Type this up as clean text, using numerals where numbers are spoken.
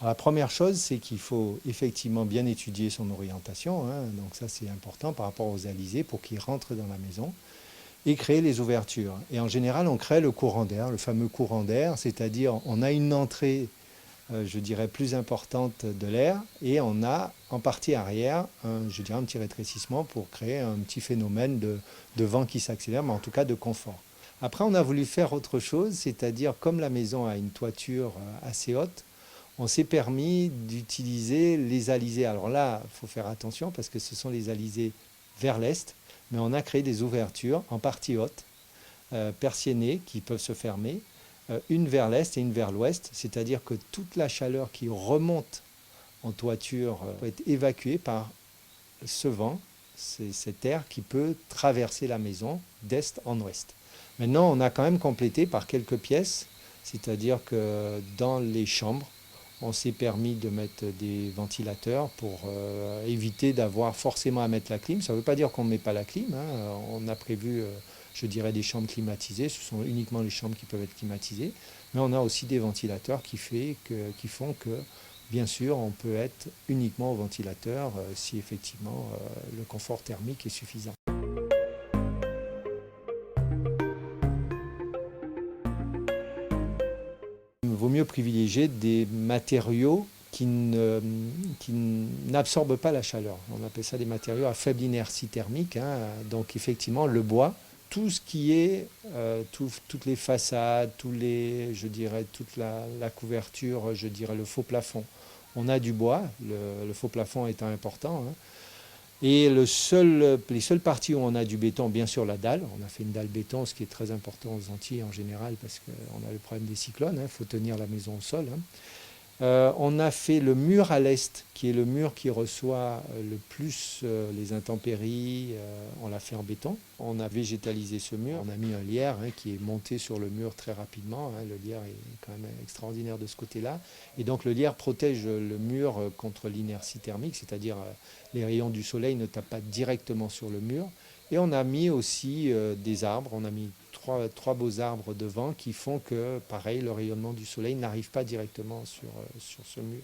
Alors, la première chose, c'est qu'il faut effectivement bien étudier son orientation, hein, donc ça c'est important par rapport aux alizés pour qu'ils rentrent dans la maison, et créer les ouvertures. Et en général, on crée le courant d'air, le fameux courant d'air, c'est-à-dire on a une entrée, je dirais, plus importante de l'air, et on a en partie arrière, je dirais, un petit rétrécissement pour créer un petit phénomène de vent qui s'accélère, mais en tout cas de confort. Après, on a voulu faire autre chose, c'est-à-dire comme la maison a une toiture assez haute, on s'est permis d'utiliser les alizés. Alors là, il faut faire attention parce que ce sont les alizés vers l'est, mais on a créé des ouvertures en partie haute, persiennées, qui peuvent se fermer, une vers l'est et une vers l'ouest, c'est-à-dire que toute la chaleur qui remonte en toiture peut être évacuée par ce vent, c'est cet air qui peut traverser la maison d'est en ouest. Maintenant, on a quand même complété par quelques pièces, c'est-à-dire que dans les chambres, on s'est permis de mettre des ventilateurs pour éviter d'avoir forcément à mettre la clim. Ça ne veut pas dire qu'on ne met pas la clim, hein. On a prévu, je dirais, des chambres climatisées. Ce sont uniquement les chambres qui peuvent être climatisées. Mais on a aussi des ventilateurs qui font que, bien sûr, on peut être uniquement au ventilateur si effectivement le confort thermique est suffisant. Il vaut mieux privilégier des matériaux qui n'absorbent pas la chaleur. On appelle ça des matériaux à faible inertie thermique, hein. Donc effectivement, le bois, tout ce qui est, toutes les façades, je dirais, toute la couverture, je dirais le faux plafond. On a du bois, le faux plafond étant important, hein. Et les seules parties où on a du béton, bien sûr la dalle, on a fait une dalle béton, ce qui est très important aux Antilles en général parce qu'on a le problème des cyclones, il faut tenir la maison au sol, hein. On a fait le mur à l'est, qui est le mur qui reçoit le plus les intempéries, on l'a fait en béton. On a végétalisé ce mur, on a mis un lierre, hein, qui est monté sur le mur très rapidement, hein. Le lierre est quand même extraordinaire de ce côté-là. Et donc le lierre protège le mur contre l'inertie thermique, c'est-à-dire les rayons du soleil ne tapent pas directement sur le mur. Et on a mis aussi des arbres, on a mis trois beaux arbres devant qui font que, pareil, le rayonnement du soleil n'arrive pas directement sur ce mur.